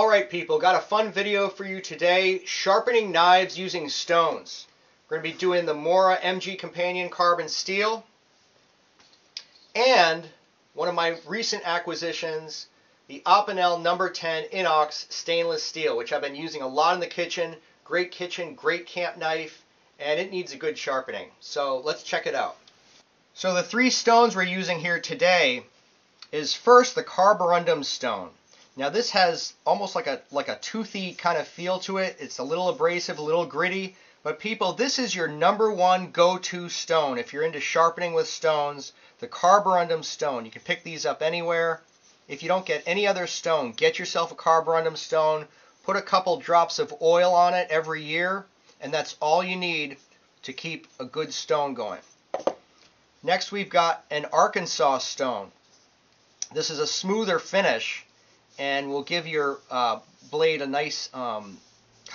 Alright people, got a fun video for you today, sharpening knives using stones. We're going to be doing the Mora MG Companion carbon steel and one of my recent acquisitions, the Opinel No. 10 inox stainless steel, which I've been using a lot in the kitchen. Great kitchen, great camp knife, and it needs a good sharpening. So let's check it out. So the three stones we're using here today is first the carborundum stone. Now this has almost like a toothy kind of feel to it. It's a little abrasive, a little gritty. But people, this is your #1 go-to stone. If you're into sharpening with stones, the carborundum stone. You can pick these up anywhere. If you don't get any other stone, get yourself a carborundum stone. Put a couple drops of oil on it every year, and that's all you need to keep a good stone going. Next we've got an Arkansas stone. This is a smoother finish and will give your blade a nice kind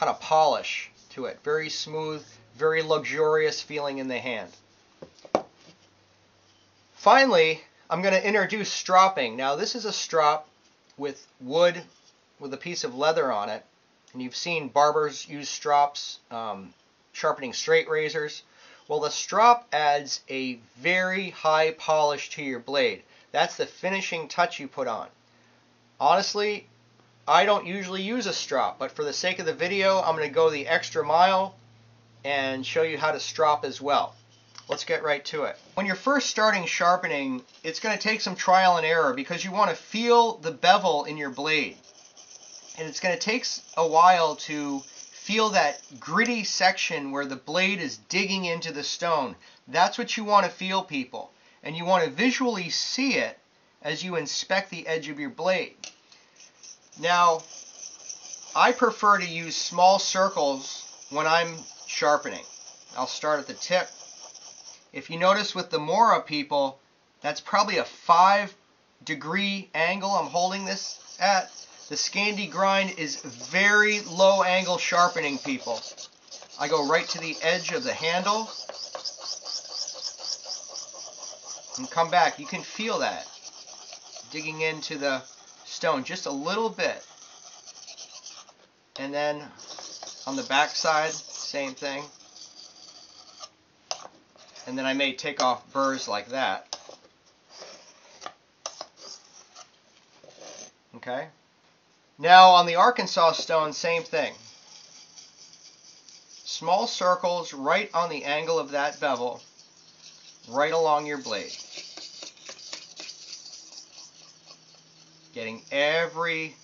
of polish to it. Very smooth, very luxurious feeling in the hand. Finally, I'm going to introduce stropping. Now this is a strop with wood with a piece of leather on it. And you've seen barbers use strops sharpening straight razors. Well, the strop adds a very high polish to your blade. That's the finishing touch you put on. Honestly, I don't usually use a strop, but for the sake of the video, I'm going to go the extra mile and show you how to strop as well. Let's get right to it. When you're first starting sharpening, it's going to take some trial and error because you want to feel the bevel in your blade. And it's going to take a while to feel that gritty section where the blade is digging into the stone. That's what you want to feel, people. And you want to visually see it as you inspect the edge of your blade. Now, I prefer to use small circles when I'm sharpening. I'll start at the tip. If you notice with the Mora, people, that's probably a 5-degree angle I'm holding this at. The Scandi-Grind is very low angle sharpening, people. I go right to the edge of the handle and come back. You can feel that digging into the stone just a little bit. And then on the back side, same thing. And then I may take off burrs like that. Okay. Now on the Arkansas stone, same thing. Small circles right on the angle of that bevel, right along your blade. Getting every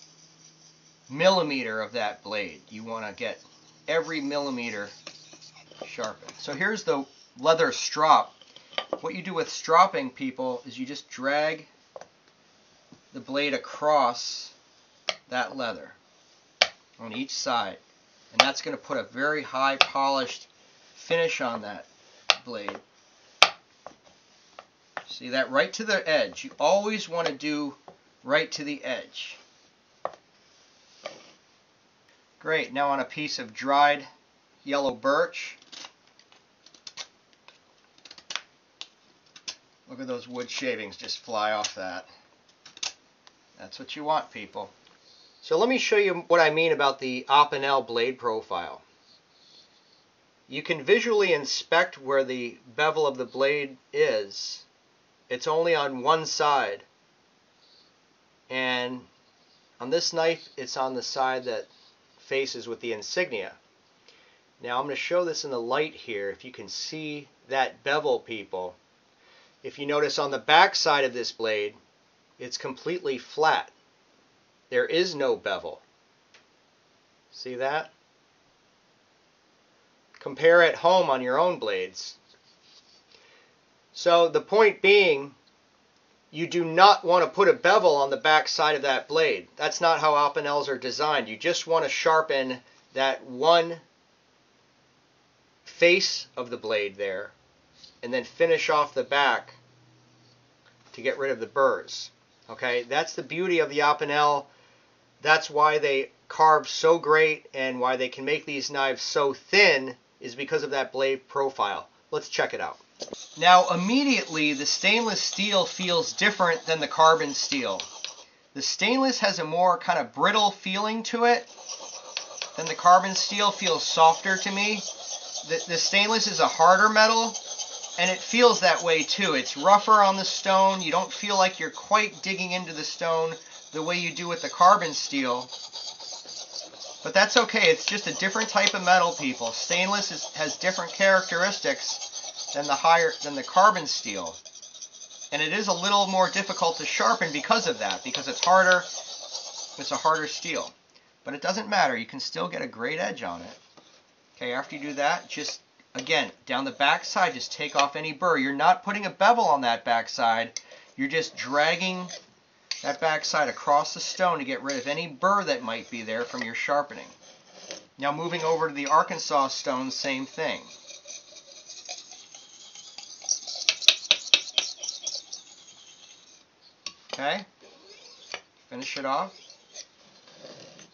millimeter of that blade. You want to get every millimeter sharpened. So here's the leather strop. What you do with stropping, people, is you just drag the blade across that leather on each side. And that's going to put a very high polished finish on that blade. See that? Right to the edge. You always want to do right to the edge. Great. Now on a piece of dried yellow birch. Look at those wood shavings just fly off that. That's what you want, people. So let me show you what I mean about the Opinel blade profile. You can visually inspect where the bevel of the blade is. It's only on one side. And on this knife, it's on the side that faces with the insignia. Now I'm going to show this in the light here, if you can see that bevel, people. If you notice on the back side of this blade, it's completely flat. There is no bevel. See that? Compare at home on your own blades. So the point being, you do not want to put a bevel on the back side of that blade. That's not how Opinels are designed. You just want to sharpen that one face of the blade there and then finish off the back to get rid of the burrs. Okay, that's the beauty of the Opinel. That's why they carve so great and why they can make these knives so thin, is because of that blade profile. Let's check it out. Now immediately the stainless steel feels different than the carbon steel. The stainless has a more kind of brittle feeling to it than the carbon steel. Feels softer to me. The stainless is a harder metal, and it feels that way too. It's rougher on the stone. You don't feel like you're quite digging into the stone the way you do with the carbon steel. But that's okay. It's just a different type of metal, people. Stainless has different characteristics than the carbon steel. And it is a little more difficult to sharpen because of that, because it's harder. It's a harder steel. But it doesn't matter. You can still get a great edge on it. Okay, after you do that, just, again, down the back side, just take off any burr. You're not putting a bevel on that back side. You're just dragging that back side across the stone to get rid of any burr that might be there from your sharpening. Now moving over to the Arkansas stone, same thing. Okay, finish it off.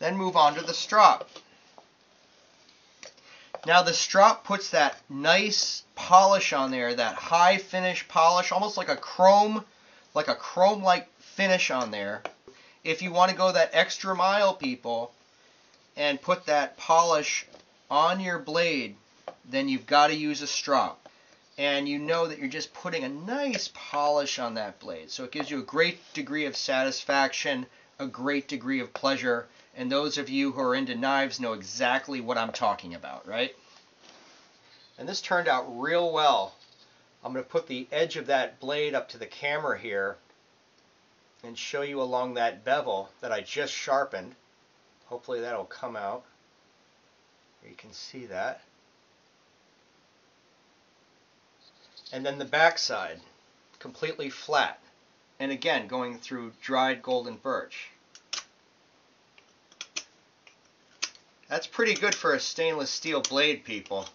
Then move on to the Strop. Now the Strop puts that nice polish on there, that high finish polish, almost like a chrome-like finish on there. If you want to go that extra mile, people, and put that polish on your blade, then you've got to use a Strop. And you know that you're just putting a nice polish on that blade. So it gives you a great degree of satisfaction, a great degree of pleasure. And those of you who are into knives know exactly what I'm talking about, right? And this turned out real well. I'm going to put the edge of that blade up to the camera here and show you along that bevel that I just sharpened. Hopefully that'll come out. You can see that. And then the back side, completely flat. And again, going through dried golden birch. That's pretty good for a stainless steel blade, people.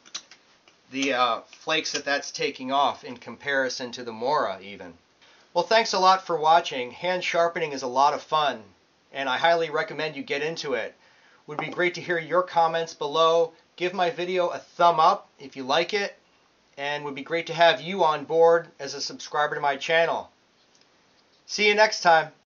The flakes that's taking off in comparison to the Mora even. Well, thanks a lot for watching. Hand sharpening is a lot of fun, and I highly recommend you get into it. Would be great to hear your comments below. Give my video a thumb up if you like it, and would be great to have you on board as a subscriber to my channel. See you next time.